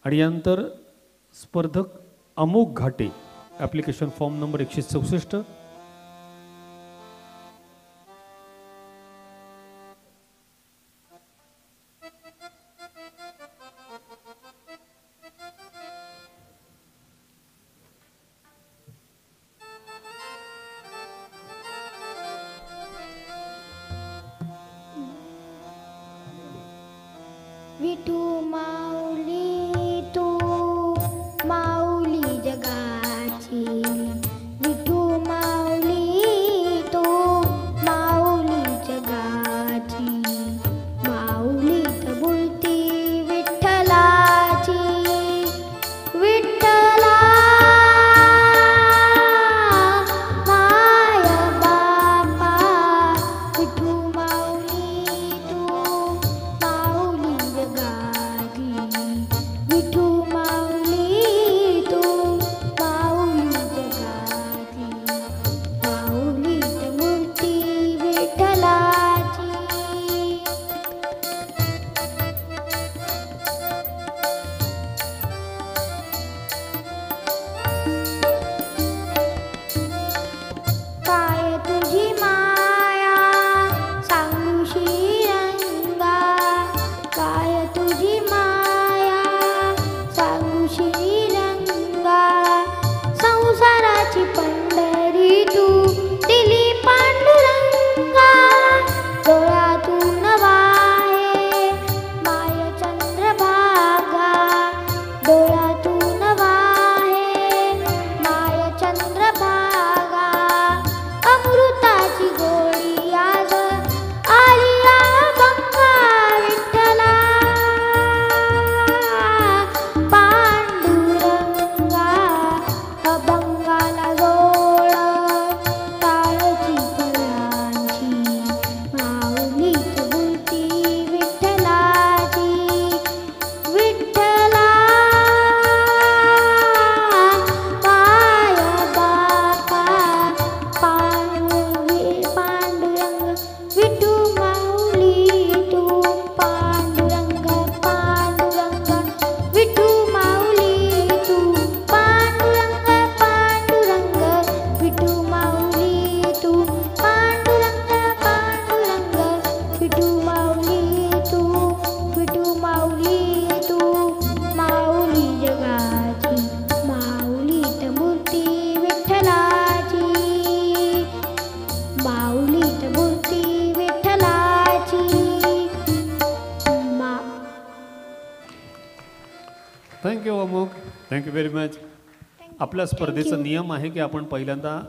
आणि यानंतर स्पर्धक अमोघ घाटे ॲप्लिकेशन फॉर्म नंबर 164. विठू माऊली तू माऊली जगाची, विठू माऊली तू माऊली जगाची, माऊलीत बोलती विठ्ठलाची, विठ्ठला माय बापा, विठू माऊली तू माऊली जगाची, विठू माऊली तू माऊली जगाची, माऊलीत मूर्ती विठ्ठलाची. काय तुझी माया सांगू श्रीरंगा, काय तुझी माया सांगू श्रीरंगा, संसाराची पंढरी तू दिली पांडुरंगा, डोळ्यातून वाहे माय चंद्रभागा, डोळ्यातून वाहे माय चंद्रभागा, अमृताची गोडी आज आली अभंगा, विठ्ठला पांडुरंगा, अभंगाला जोड टाळची फुलांची, माऊलीत बोलती विठ्ठलाची, विठ्ठला माय बापा, पांडुरंग विठू माऊली तू पांडुरंग, पांडुरंग विठू माऊली तू पांडुरंग, पांडुरंग विठू माऊली तू पांडुरंग, पांडुरंग विठू माऊली तू, विठू माऊली तू माऊली जगाची, माऊलीत मूर्ती विठ्ठलाची, माऊलीत मूर्ती विठ्ठलाची. थँक्यू अमोघ, थँक्यू व्हेरी मच. आपल्या स्पर्धेचा नियम आहे की आपण पहिल्यांदा